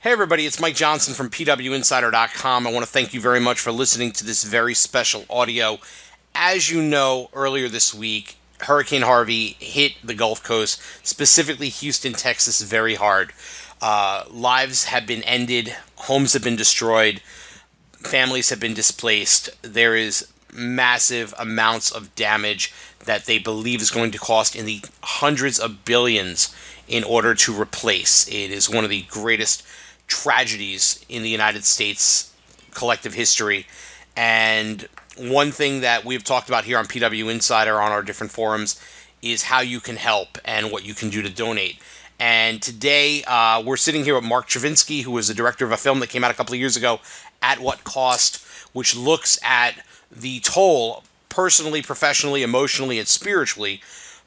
Hey everybody, it's Mike Johnson from PWInsider.com. I want to thank you very much for listening to this very special audio. As you know, earlier this week, Hurricane Harvey hit the Gulf Coast, specifically Houston, Texas, very hard. Lives have been ended, homes have been destroyed, families have been displaced. There is massive amounts of damage that they believe is going to cost in the hundreds of billions in order to replace. It is one of the greatest tragedies in the United States collective history. And one thing that we've talked about here on PW Insider on our different forums is how you can help and what you can do to donate. And today we're sitting here with Mark Chervinsky, who was the director of a film that came out a couple of years ago, At What Cost, which looks at the toll personally, professionally, emotionally, and spiritually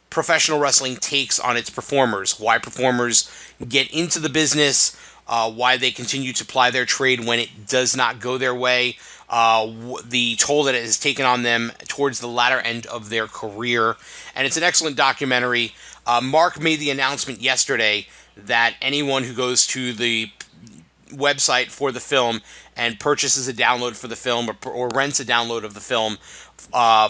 professional wrestling takes on its performers, why performers get into the business, why they continue to ply their trade when it does not go their way, the toll that it has taken on them towards the latter end of their career. And it's an excellent documentary. Mark made the announcement yesterday that anyone who goes to the website for the film and purchases a download for the film or rents a download of the film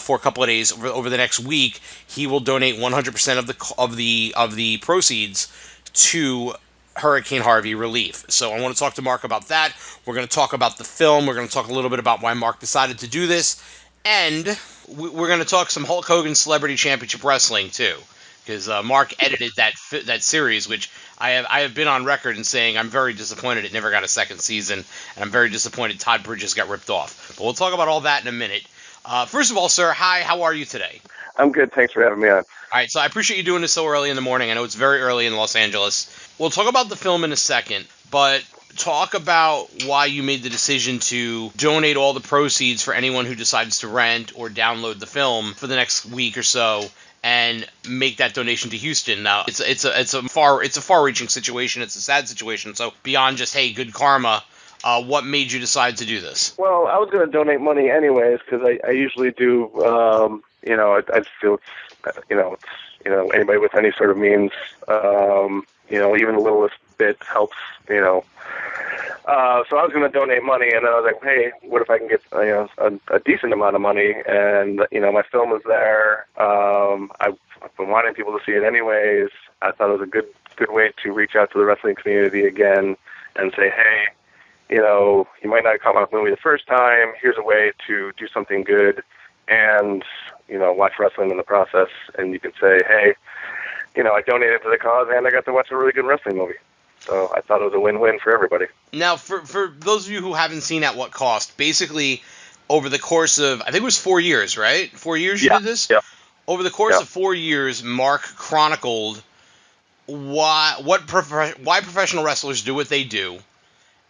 for a couple of days over the next week, he will donate 100% of the proceeds to Hurricane Harvey relief. So I want to talk to Mark about that. We're going to talk about the film. We're going to talk a little bit about why Mark decided to do this, and we're going to talk some Hulk Hogan Celebrity Championship Wrestling too, because Mark edited that series, which I have been on record in saying I'm very disappointed it never got a second season, and I'm very disappointed Todd Bridges got ripped off. But we'll talk about all that in a minute. First of all, sir, hi, how are you today? I'm good. Thanks for having me on. All right, so I appreciate you doing this so early in the morning. I know it's very early in Los Angeles. We'll talk about the film in a second, but talk about why you made the decision to donate all the proceeds for anyone who decides to rent or download the film for the next week or so, and make that donation to Houston. Now, it's a far-reaching situation. It's a sad situation. So beyond just hey, good karma, what made you decide to do this? Well, I was going to donate money anyways because I usually do. I just feel anybody with any sort of means, even the littlest bit helps. So I was going to donate money, and then I was like, hey, what if I can get a decent amount of money? And my film is there. I've been wanting people to see it anyways. I thought it was a good way to reach out to the wrestling community again and say, hey, you might not come out with a movie the first time. Here's a way to do something good and, watch wrestling in the process. And you can say, hey, I donated to the cause and I got to watch a really good wrestling movie. So I thought it was a win-win for everybody. Now, for those of you who haven't seen At What Cost, basically over the course of, I think it was 4 years, right? 4 years you Yeah. did this? Yeah. Over the course Yeah. of 4 years, Mark chronicled why professional wrestlers do what they do,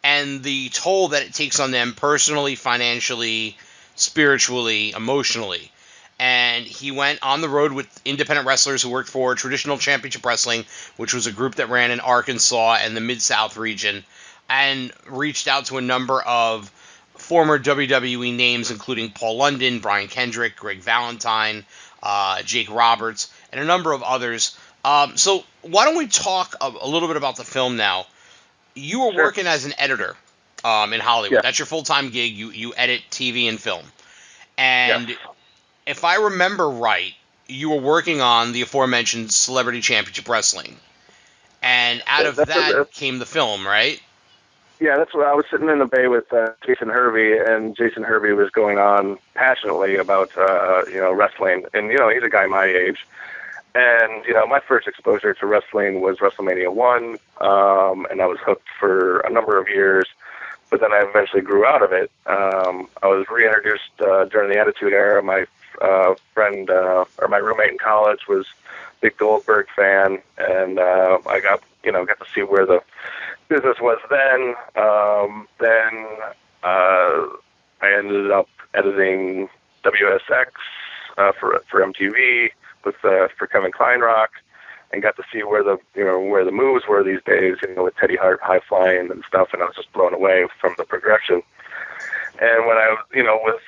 and the toll that it takes on them personally, financially, spiritually, emotionally. And he went on the road with independent wrestlers who worked for Traditional Championship Wrestling, which was a group that ran in Arkansas and the Mid-South region, and reached out to a number of former WWE names, including Paul London, Brian Kendrick, Greg Valentine, Jake Roberts, and a number of others. So why don't we talk a little bit about the film now? You were Sure. working as an editor in Hollywood. Yeah. That's your full-time gig. You edit TV and film. And Yes. if I remember right, you were working on the aforementioned Celebrity Championship Wrestling. And out of that came the film, right? Yeah, that's what I was sitting in the bay with Jason Hervey, and Jason Hervey was going on passionately about wrestling, and he's a guy my age, and my first exposure to wrestling was WrestleMania 1, and I was hooked for a number of years, but then I eventually grew out of it. I was reintroduced during the Attitude Era. My friend or my roommate in college was a big Goldberg fan, and I got to see where the business was then. Then I ended up editing WSX for MTV with for Kevin Kleinrock, and got to see where the moves were these days, with Teddy Hart high flying and stuff, and I was just blown away from the progression. And when I was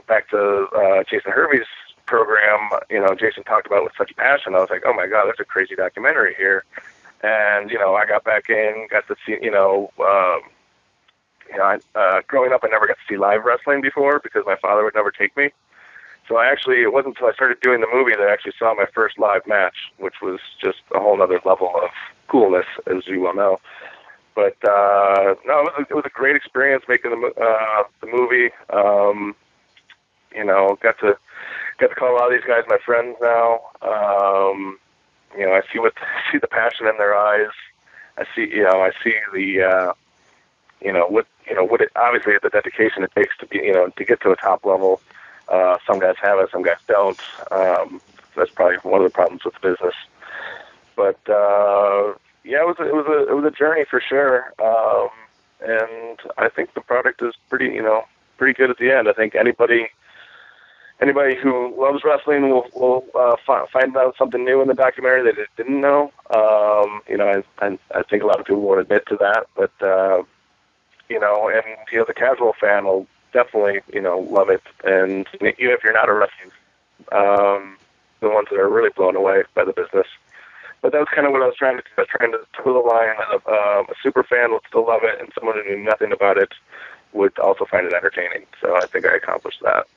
back to Jason Hervey's program, Jason talked about it with such passion. I was like, oh my God, there's a crazy documentary here. And I got back in, got to see, growing up, I never got to see live wrestling before because my father would never take me. So it wasn't until I started doing the movie that I actually saw my first live match, which was just a whole other level of coolness, as you well know. But no, it was a great experience making the movie. Got to call a lot of these guys my friends now. I see the passion in their eyes. I see the what it obviously the dedication it takes to be to get to a top level. Some guys have it, some guys don't. That's probably one of the problems with the business. But yeah, it was a journey for sure. And I think the product is pretty good at the end. I think anybody who loves wrestling will find out something new in the documentary that they didn't know. I think a lot of people won't admit to that, but the casual fan will definitely love it. And even if you're not a wrestling, the ones that are really blown away by the business. But that was kind of what I was trying to do. I was trying to toe the line of a super fan would still love it, and someone who knew nothing about it would also find it entertaining. So I think I accomplished that.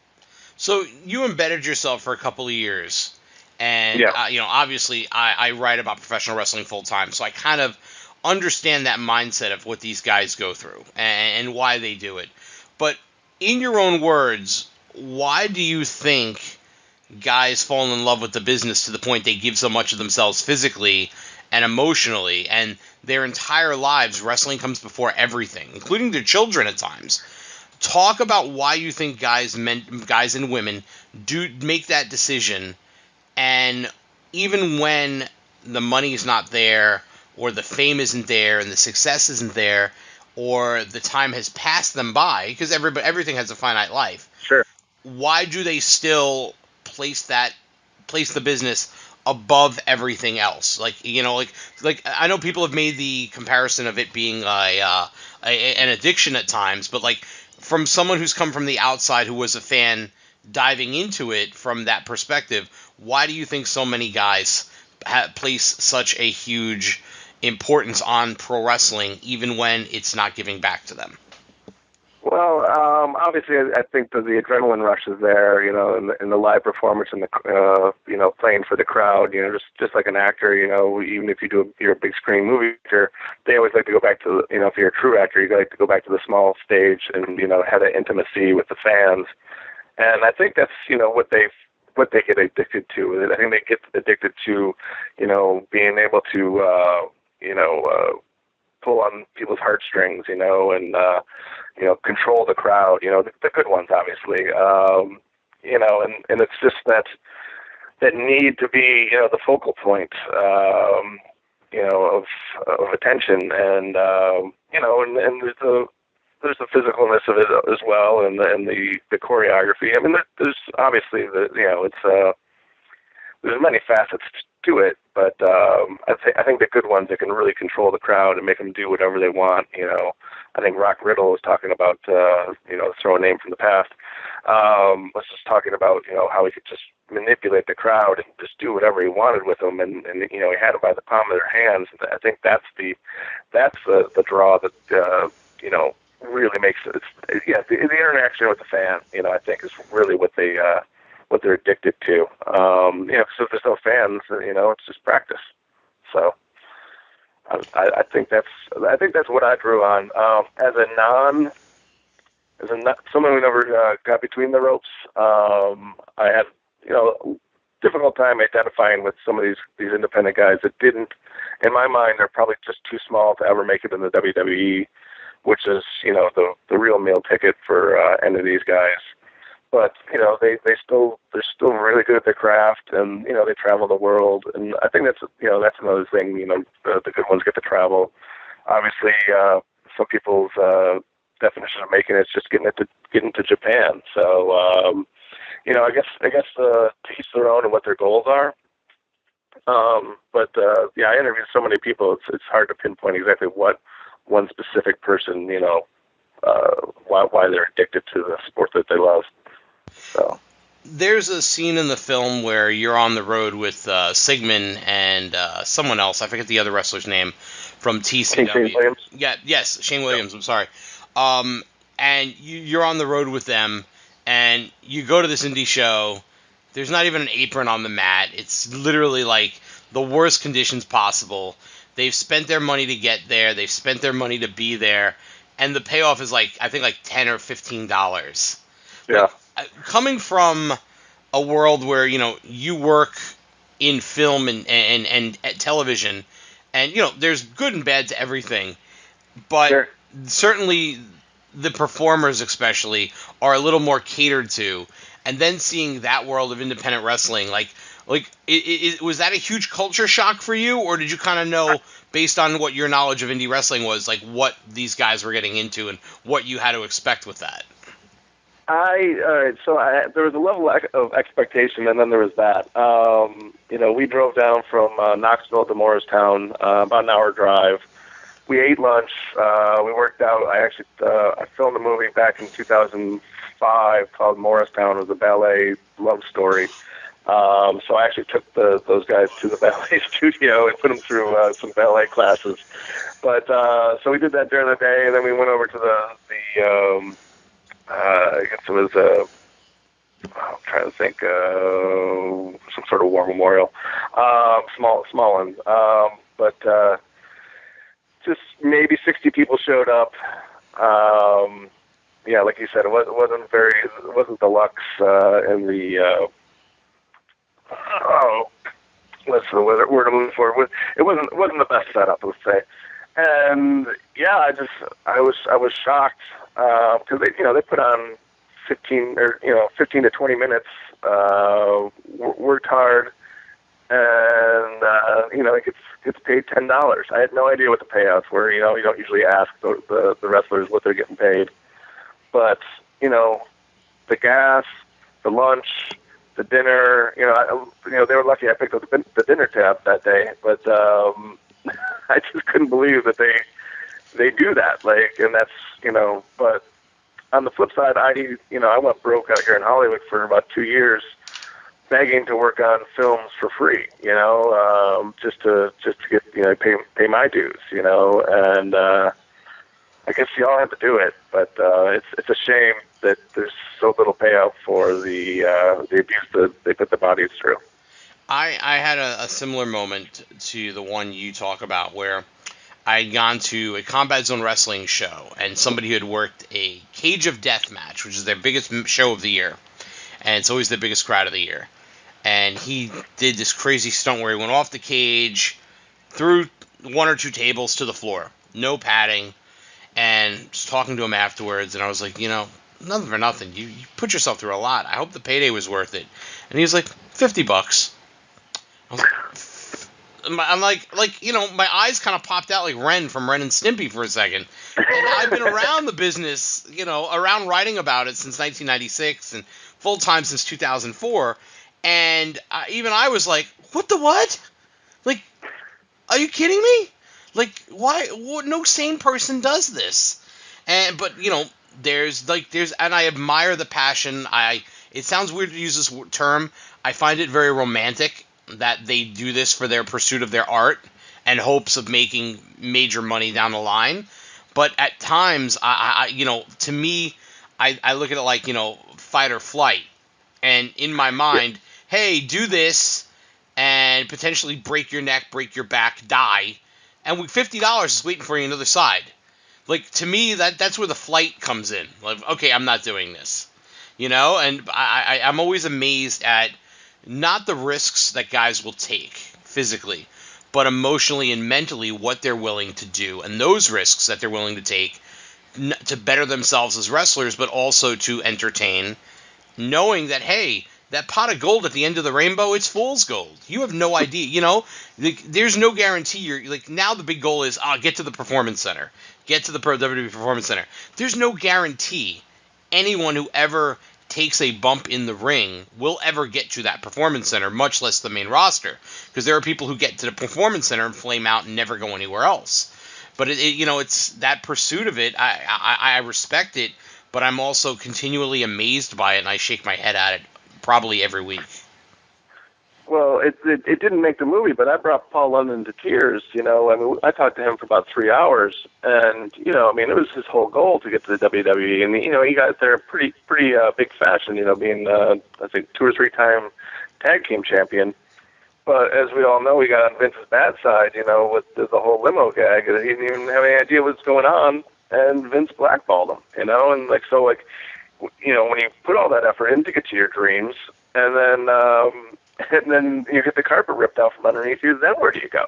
So you embedded yourself for a couple of years, and Yeah. obviously I write about professional wrestling full time, so I kind of understand that mindset of what these guys go through and why they do it. But in your own words, why do you think guys fall in love with the business to the point they give so much of themselves physically and emotionally, and their entire lives wrestling comes before everything, including their children at times? Talk about why you think guys and women do make that decision, and even when the money is not there, or the fame isn't there, and the success isn't there, or the time has passed them by, because everything has a finite life. Sure. Why do they still place the business above everything else? Like I know people have made the comparison of it being an addiction at times, but like from someone who's come from the outside who was a fan diving into it from that perspective, why do you think so many guys place such a huge importance on pro wrestling even when it's not giving back to them? Well, obviously, I think that the adrenaline rush is there, in the live performance and the, playing for the crowd, just like an actor, even if you're a big screen movie actor, they always like to go back to, if you're a true actor, you like to go back to the small stage and, have that intimacy with the fans. And I think that's, what they get addicted to. I think they get addicted to, being able to, pull on people's heartstrings, and control the crowd, the good ones, obviously, and it's just that need to be, the focal point, of attention, and and there's the physicalness of it as well, and the choreography. I mean, there's obviously there's many facets to it, but I think the good ones that can really control the crowd and make them do whatever they want. I think Rock Riddle was talking about throw a name from the past. Was just talking about how he could just manipulate the crowd and just do whatever he wanted with them, and he had them by the palm of their hands. I think that's the draw that really makes it. The interaction with the fan. I think is really what they're addicted to. So if there's no fans, it's just practice. So I think that's what I drew on. As someone who never got between the ropes, I had difficult time identifying with some of these independent guys that didn't. In my mind, they're probably just too small to ever make it in the WWE, which is the real meal ticket for any of these guys. But they're still really good at their craft, and they travel the world, and I think that's another thing. The good ones get to travel. Obviously, some people's definition of making it is just getting to Japan. So I guess to each their own and what their goals are. But I interviewed so many people. It's hard to pinpoint exactly what one specific person why they're addicted to the sport that they love. So there's a scene in the film where you're on the road with Sigmund and someone else. I forget the other wrestler's name from King Shane TCW. Williams. Yeah, yes, Shane Yep. Williams. I'm sorry. And you're on the road with them, and you go to this indie show. There's not even an apron on the mat. It's literally like the worst conditions possible. They've spent their money to get there. They've spent their money to be there, and the payoff is like I think like $10 or $15. Like Yeah. coming from a world where you work in film and television, and there's good and bad to everything, but Sure. certainly the performers especially are a little more catered to, and then seeing that world of independent wrestling, was that a huge culture shock for you, or did you kind of know based on what your knowledge of indie wrestling was, like what these guys were getting into and what you had to expect with that? There was a level of expectation, and then there was that. We drove down from Knoxville to Morristown, about an hour drive. We ate lunch. We worked out. I filmed a movie back in 2005 called Morristown. It was a ballet love story. So I actually took those guys to the ballet studio and put them through some ballet classes. But so we did that during the day, and then we went over to the I guess it was I'm trying to think, some sort of war memorial, small one, but just maybe 60 people showed up. Yeah, like you said, it wasn't deluxe in the what's the word I'm looking for? It wasn't the best setup, let's say. And yeah, I was shocked because they put on 15 to 20 minutes, worked hard, and it gets paid $10. I had no idea what the payouts were. You don't usually ask the wrestlers what they're getting paid, but the gas, the lunch, the dinner. They were lucky I picked up the dinner tab that day, but I just couldn't believe that they do that. And that's But on the flip side, I went broke out here in Hollywood for about 2 years, begging to work on films for free. Just to get pay my dues. And I guess you all have to do it, but it's a shame that there's so little payout for the abuse that they put the bodies through. I had a similar moment to the one you talk about where I had gone to a Combat Zone Wrestling show, and somebody who had worked a Cage of Death match, which is their biggest show of the year, and it's always the biggest crowd of the year. And he did this crazy stunt where he went off the cage, threw one or two tables to the floor, no padding, and just talking to him afterwards, and I was like, nothing for nothing. You put yourself through a lot. I hope the payday was worth it. And he was like, $50. I was I'm like, my eyes kind of popped out like Ren from Ren and Stimpy for a second. And I've been around the business, around writing about it since 1996 and full time since 2004. And even I was like, what the what? Like, are you kidding me? Like, why? No sane person does this. But and I admire the passion. It sounds weird to use this term. I find it very romantic that they do this for their pursuit of their art and hopes of making major money down the line. But at times, to me, I look at it like, fight or flight. And in my mind, hey, do this and potentially break your neck, break your back, die. And $50 is waiting for you on the other side. Like, to me, that's where the flight comes in. Like, okay, I'm not doing this. And I'm always amazed at not the risks that guys will take physically, but emotionally and mentally what they're willing to do, and those risks that they're willing to take to better themselves as wrestlers, but also to entertain, knowing that, hey, that pot of gold at the end of the rainbow, it's fool's gold. You have no idea, there's no guarantee. You're like, now the big goal is, get to the Performance Center, get to the WWE Performance Center. There's no guarantee anyone who ever takes a bump in the ring will ever get to that Performance Center, much less the main roster, because there are people who get to the Performance Center and flame out and never go anywhere else. But it's that pursuit of it. I respect it, but I'm also continually amazed by it, and I shake my head at it probably every week. Well, it didn't make the movie, but I brought Paul London to tears. You know, I mean, I talked to him for about 3 hours, and you know, I mean, it was his whole goal to get to the WWE, and you know, he got there pretty big fashion. You know, being I think 2 or 3 time tag team champion. But as we all know, he got on Vince's bad side. You know, with the whole limo gag, he didn't even have any idea what's going on, and Vince blackballed him. You know, and like so, like you know, when you put all that effort in to get to your dreams, and then you get the carpet ripped out from underneath you, then where do you go?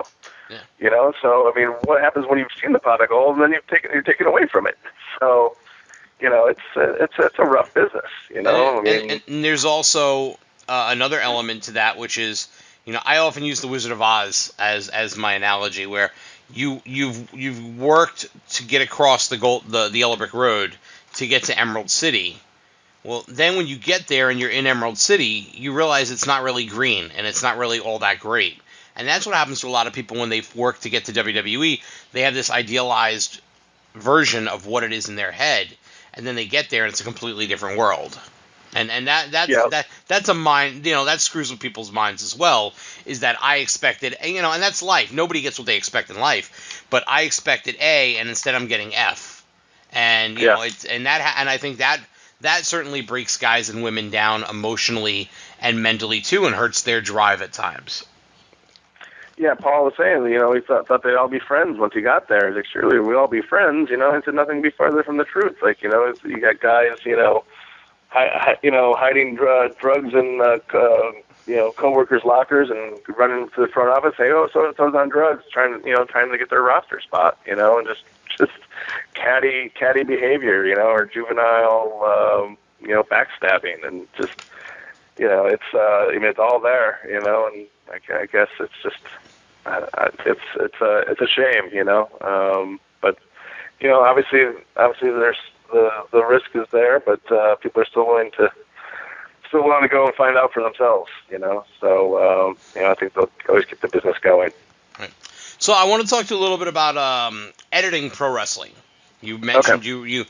Yeah. You know, so I mean, what happens when you've seen the pot of gold and then you're taken away from it? So, you know, it's a rough business. You know, And there's also another element to that, which is, you know, I often use the Wizard of Oz as my analogy, where you've worked to get across the Yellow Brick Road to get to Emerald City. Well, then when you get there and you're in Emerald City, you realize it's not really green and it's not really all that great. And that's what happens to a lot of people when they've worked to get to WWE. They have this idealized version of what it is in their head, and then they get there and it's a completely different world. And that's a mind, you know, that screws with people's minds as well, is that I expected, you know, and that's life. Nobody gets what they expect in life, but I expected A, and instead I'm getting F. And you know, and I think that certainly breaks guys and women down emotionally and mentally too, and hurts their drive at times. Yeah, Paul was saying, you know, he thought they'd all be friends once he got there. He's like, surely we'll all be friends, you know. He said nothing could be farther from the truth. Like, you know, you got guys, you know, hiding drugs in, you know, coworkers' lockers and running to the front office, say, oh, so and so's on drugs, trying to get their roster spot, you know, and just catty behavior, you know, or juvenile, you know, backstabbing, and just, you know, it's I mean, it's all there, you know, and I guess it's just it's a shame, you know, but you know, obviously there's the risk is there, but people are still willing to go and find out for themselves, you know. So you know, I think they'll always keep the business going. Right. So I want to talk to you a little bit about editing pro wrestling. You mentioned you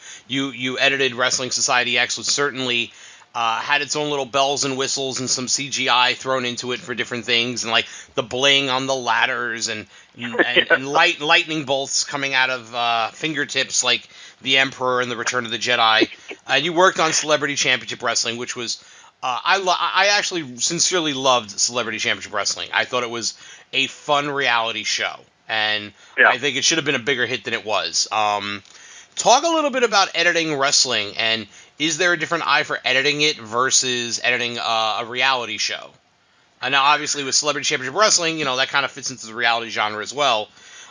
edited Wrestling Society X, which certainly had its own little bells and whistles and some CGI thrown into it for different things, and like the bling on the ladders and lightning bolts coming out of fingertips like the Emperor and the Return of the Jedi. And you worked on Celebrity Championship Wrestling, which was I actually sincerely loved Celebrity Championship Wrestling. I thought it was a fun reality show, and I think it should have been a bigger hit than it was. Talk a little bit about editing wrestling, and is there a different eye for editing it versus editing a reality show? And now, obviously, with Celebrity Championship Wrestling, you know, that kind of fits into the reality genre as well.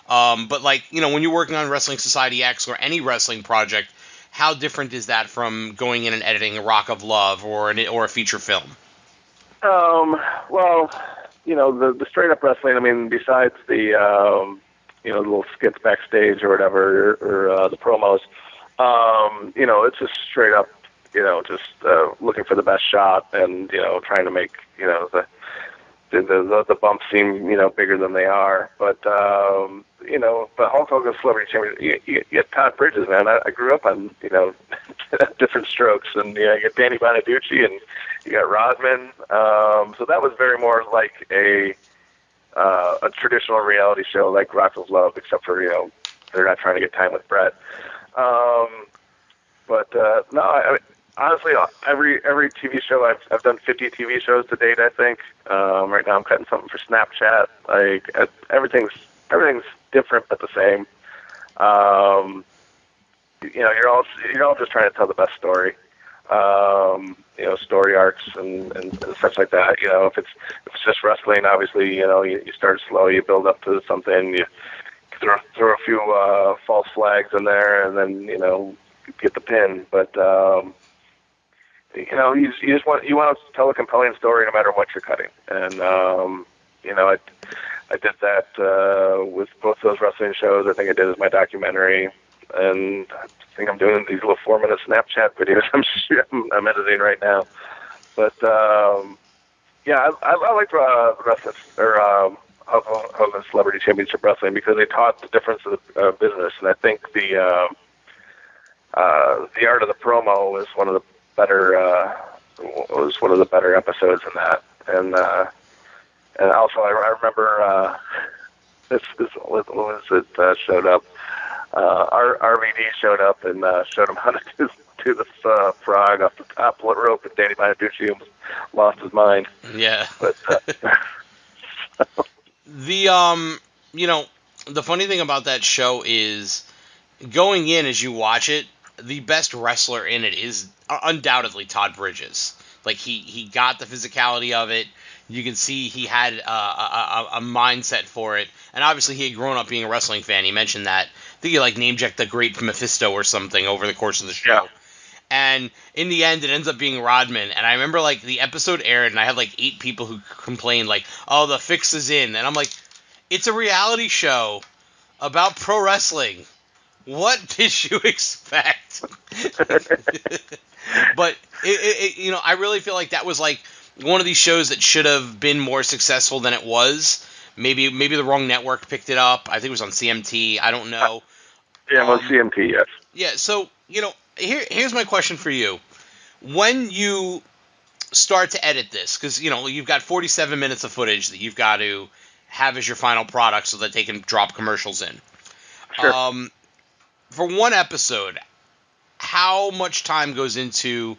But, like, you know, when you're working on Wrestling Society X or any wrestling project, how different is that from going in and editing a Rock of Love or a feature film? Well, you know, the straight up wrestling, I mean, besides the you know, the little skits backstage or whatever, or the promos, you know, it's just straight up, you know, just looking for the best shot and, you know, trying to make, you know, the bumps seem, you know, bigger than they are. But you know, but Hulk Hogan's Celebrity Champion, you get Todd Bridges, man. I grew up on, you know, different strokes, and you know, you get Danny Bonaducci and you got Rodman. So that was very more like a traditional reality show like Rock of Love, except for, you know, they're not trying to get time with Brett. But no, I mean, honestly, every TV show I've done 50 TV shows to date, I think. Right now I'm cutting something for Snapchat. Like everything's different but the same. You know, you're all just trying to tell the best story. You know, story arcs and such like that. You know, if it's just wrestling, obviously, you know, you start slow, you build up to something, you throw a few false flags in there, and then, you know, get the pin. But you know, you just want to tell a compelling story no matter what you're cutting. And you know, I did that with both those wrestling shows. I think I did it as my documentary, and I think I'm doing these little 4-minute Snapchat videos I'm editing right now. But yeah, I like wrestling or Hogan's Celebrity Championship Wrestling because they taught the difference of the business, and I think the art of the promo is one of the better was one of the better episodes in that. And also I remember this what was it showed up. RVD showed up and showed him how to do this frog off the top rope, and Danny Bonaducci almost lost his mind. Yeah. But The you know, the funny thing about that show is going in as you watch it, the best wrestler in it is undoubtedly Todd Bridges. Like he got the physicality of it. You can see he had a mindset for it, and obviously he had grown up being a wrestling fan. He mentioned that. I think he like name checked the Great Mephisto or something over the course of the show. yeah. And in the end, it ends up being Rodman. And I remember like the episode aired, and I had like 8 people who complained like, "Oh, the fix is in," and I'm like, "It's a reality show about pro wrestling. What did you expect?" But I really feel like that was like one of these shows that should have been more successful than it was. Maybe the wrong network picked it up. I think it was on CMT. I don't know. Yeah, on CMT, yes. Yeah. So here's my question for you. When you start to edit this, because you've got 47 minutes of footage that you've got to have as your final product so that they can drop commercials in. Sure. For one episode, how much time goes into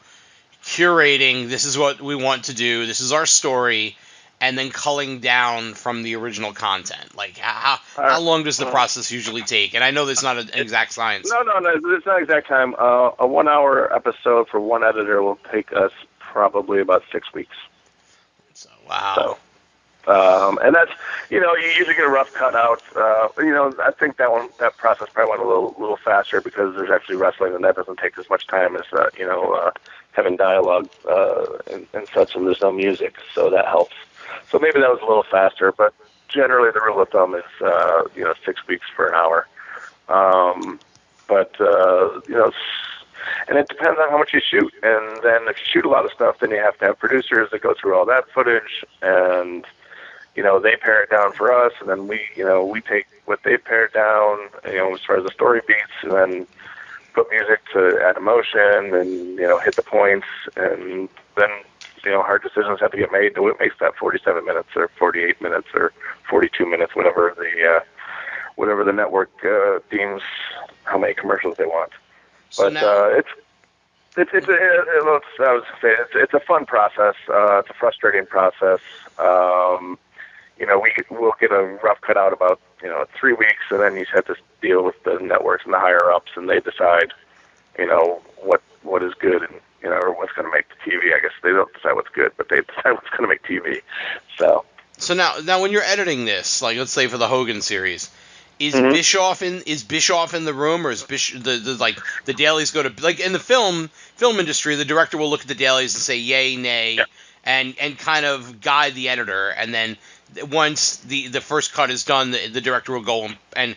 curating, this is what we want to do, this is our story, and then culling down from the original content? Like, how long does the process usually take? And I know that's not an exact science. No, it's not exact time. A 1-hour episode for one editor will take us probably about 6 weeks. So, wow. So, and that's, you usually get a rough cut out. I think that process probably went a little faster because there's actually wrestling, and that doesn't take as much time as, having dialogue and such, and there's no music, so that helps. So maybe that was a little faster, but generally the rule of thumb is, 6 weeks for an hour. And it depends on how much you shoot. And then if you shoot a lot of stuff, then you have to have producers that go through all that footage, and they pare it down for us, and then we take what they pared down, as far as the story beats, and then put music to add emotion and, hit the points, and then, hard decisions have to get made to what makes that 47 minutes or 48 minutes or 42 minutes, whatever the network deems how many commercials they want. So but now, it's a fun process. It's a frustrating process. We'll get a rough cut out about 3 weeks, and then you have to deal with the networks and the higher ups, and they decide what is good and or what's going to make the TV. I guess they don't decide what's good, but they decide what's going to make TV. So now when you're editing this, like let's say for the Hogan series, is Mhm. Bischoff in the room, or is the dailies go to, like in the film industry, the director will look at the dailies and say yay, nay, Yeah. and kind of guide the editor, and then once the first cut is done, the director will go and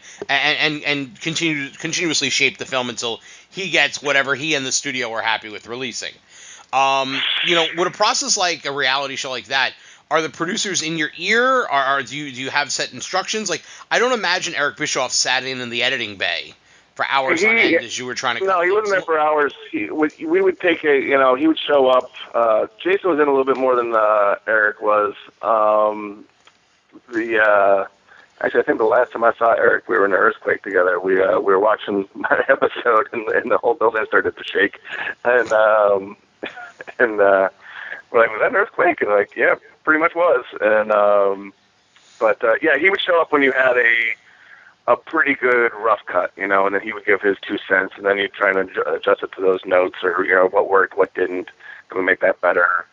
continuously shape the film until he gets whatever he and the studio are happy with releasing. Would a process like a reality show like that, are the producers in your ear? Do you have set instructions? Like, I don't imagine Eric Bischoff sat in the editing bay for hours on end as you were trying to. No, he wasn't there for hours. We would take he would show up. Jason was in a little bit more than Eric was. Actually, I think the last time I saw Eric, we were in an earthquake together. We were watching my episode, and the whole building started to shake. And we're like, was that an earthquake? And like, yeah, pretty much was. And yeah, he would show up when you had a pretty good rough cut, and then he would give his 2 cents, and then you'd try and adjust it to those notes, or what worked, what didn't, can we make that better?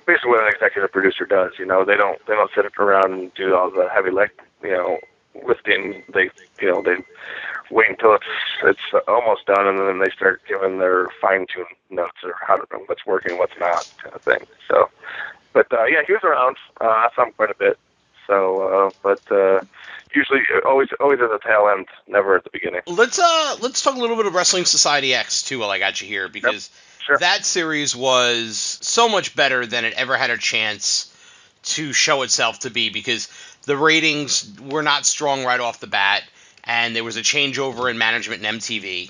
Basically what an executive producer does. They don't sit around and do all the heavy lifting. They wait until it's almost done, and then they start giving their fine-tuned notes or what's working, what's not, kind of thing. So, but yeah, he was around. I saw him quite a bit. So, usually always at the tail end, never at the beginning. Let's talk a little bit of Wrestling Society X too while I got you here, because Sure. That series was so much better than it ever had a chance to show itself to be, because the ratings were not strong right off the bat, and there was a changeover in management in MTV.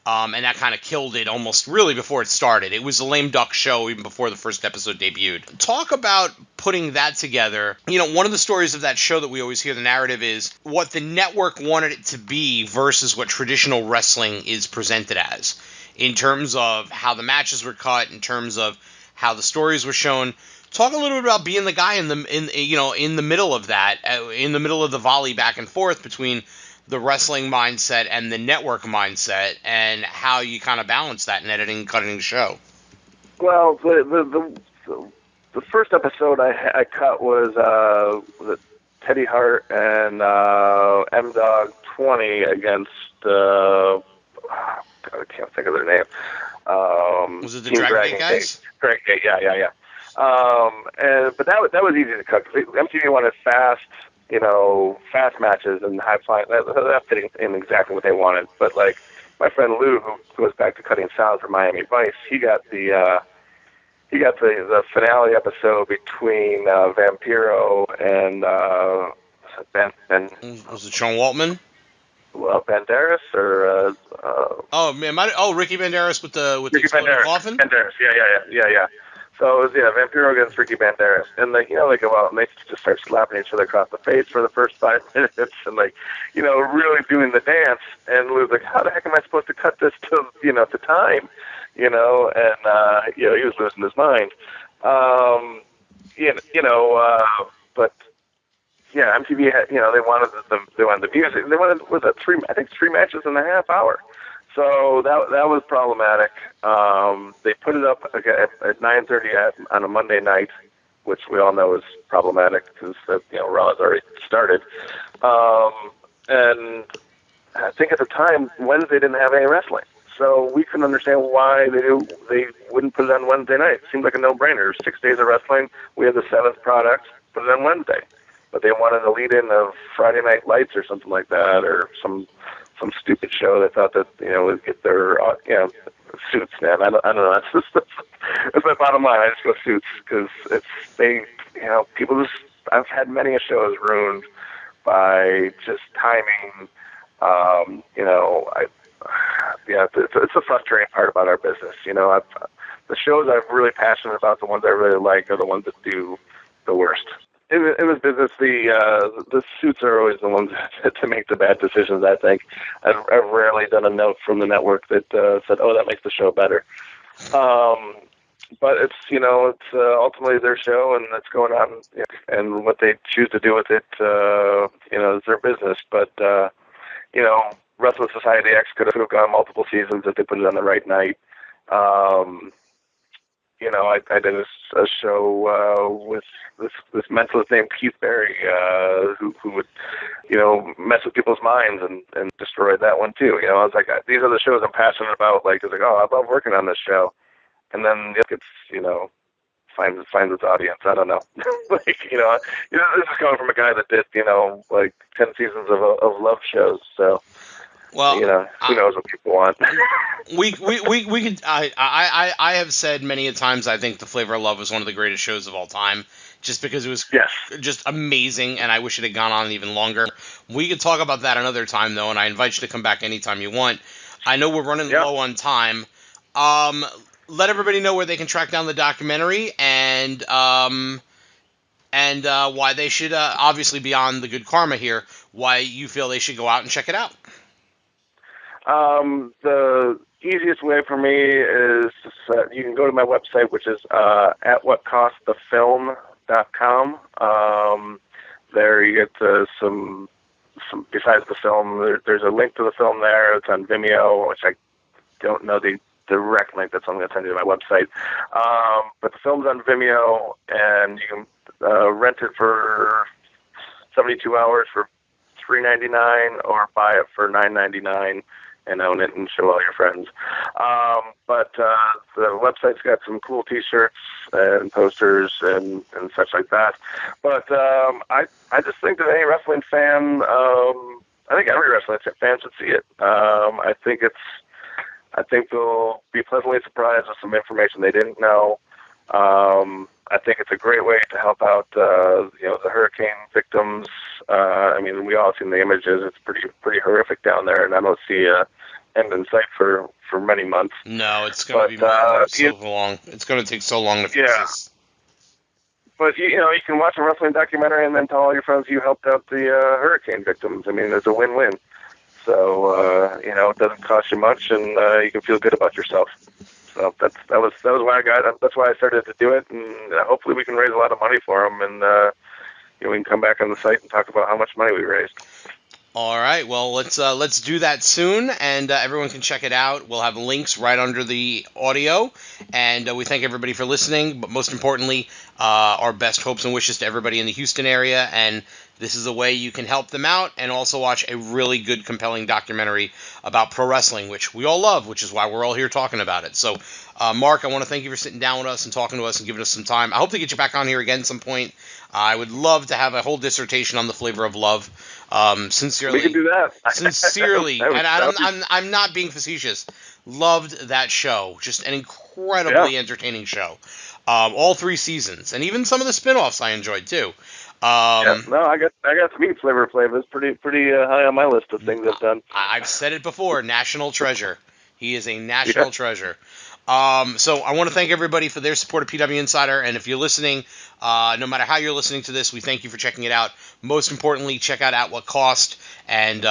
And that kind of killed it almost really before it started. It was a lame duck show even before the first episode debuted. Talk about putting that together. One of the stories of that show that we always hear the narrative is what the network wanted it to be versus what traditional wrestling is presented as, in terms of how the matches were cut, in terms of how the stories were shown. Talk a little bit about being the guy in the middle of that, in the middle of the volley back and forth between the wrestling mindset and the network mindset, and how you kind of balance that in editing and cutting the show. Well, the first episode I cut was Teddy Hart and M Dog 20 against God, I can't think of their name. Was it the Team Dragon Gate guys? Dragon Gate, yeah. But that was easy to cut. MTV wanted fast matches and high flying. That fitting in exactly what they wanted. But like my friend Lou, who goes back to cutting sound for Miami Vice, he got the finale episode between Vampiro and Ben. Was it Sean Waltman? Banderas or Ricky Banderas with the Ricky exploding Banderas. coffin? Banderas, yeah. So it was Vampiro against Ricky Banderas, and they go out and they just start slapping each other across the face for the first 5 minutes, and really doing the dance. And Lou's like, how the heck am I supposed to cut this to time? He was losing his mind. But yeah, MTV had, they wanted the music. They wanted three matches in a half hour. So that was problematic. They put it up at 9:30 on a Monday night, which we all know is problematic because Raw's already started. And I think at the time Wednesday didn't have any wrestling, so we couldn't understand why they wouldn't put it on Wednesday night. It seemed like a no-brainer. 6 days of wrestling. We had the 7th product. Put it on Wednesday. But they wanted a lead-in of Friday Night Lights or something like that, or some stupid show. They thought that would get their suits. Man, I don't know. That's my bottom line. I just go suits because people just. I've had many shows ruined by just timing. It's a frustrating part about our business. The shows I'm really passionate about, the ones I really like, are the ones that do the worst. In this business, the suits are always the ones to make the bad decisions. I think I've rarely done a note from the network that said, "Oh, that makes the show better." But it's ultimately their show, and that's going on, and what they choose to do with it, is their business. But Wrestling Society X could have gone multiple seasons if they put it on the right night. I did a show with this mentalist named Keith Berry, who would, mess with people's minds and destroyed that one too. I was like, these are the shows I'm passionate about. Like, it's like, oh, I love working on this show, and then it gets, finds its audience. I don't know. This is coming from a guy that did, 10 seasons of love shows. So. Well, who knows what people want. we could. I have said many a times I think The Flavor of Love was one of the greatest shows of all time, just because it was just amazing, and I wish it had gone on even longer. We could talk about that another time, though, and I invite you to come back anytime you want. I know we're running low on time. Let everybody know where they can track down the documentary and why they should, obviously beyond the good karma here, why you feel they should go out and check it out. The easiest way for me is you can go to my website, which is atwhatcostthefilm.com. There you get some besides the film. There's a link to the film there. It's on Vimeo, which I don't know the direct link. That's what I'm going to send you to my website. But the film's on Vimeo, and you can rent it for 72 hours for $3.99 or buy it for $9.99. And own it and show all your friends. But the website's got some cool T-shirts and posters and such like that. But I just think that any wrestling fan, I think every wrestling fan should see it. I think they'll be pleasantly surprised with some information they didn't know. I think it's a great way to help out, the hurricane victims. We all seen the images. It's pretty horrific down there, and I don't see end in sight for many months. No, it's going to be so long. It's going to take so long to fix this. But you know, you can watch a wrestling documentary and then tell all your friends you helped out the hurricane victims. I mean, it's a win-win. So you know, it doesn't cost you much, and you can feel good about yourself. So that was why that's why I started to do it, and hopefully we can raise a lot of money for them, and you know, we can come back on the site and talk about how much money we raised. All right, well, let's do that soon, and everyone can check it out. We'll have links right under the audio, and we thank everybody for listening. But most importantly, our best hopes and wishes to everybody in the Houston area, and this is a way you can help them out and also watch a really good, compelling documentary about pro wrestling, which we all love, which is why we're all here talking about it. So, Mark, I want to thank you for sitting down with us and talking to us and giving us some time. I hope to get you back on here again at some point. I would love to have a whole dissertation on the flavor of love. Sincerely, we can do that. Sincerely, and I'm not being facetious. Loved that show. Just an incredibly entertaining show. All 3 seasons, and even some of the spin-offs I enjoyed too. No, I got to meet Flavor Flav. It's pretty high on my list of things I've done. I've said it before. National treasure. He is a national treasure. So I want to thank everybody for their support of PW Insider, and if you're listening, no matter how you're listening to this, we thank you for checking it out. Most importantly, check out At What Cost, and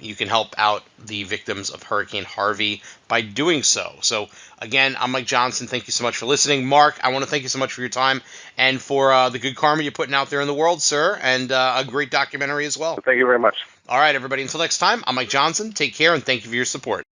you can help out the victims of Hurricane Harvey by doing so. So again, I'm Mike Johnson. Thank you so much for listening. Mark, I want to thank you so much for your time and for the good karma you're putting out there in the world, sir, and a great documentary as well. Thank you very much. All right, everybody, until next time, I'm Mike Johnson. Take care, and thank you for your support.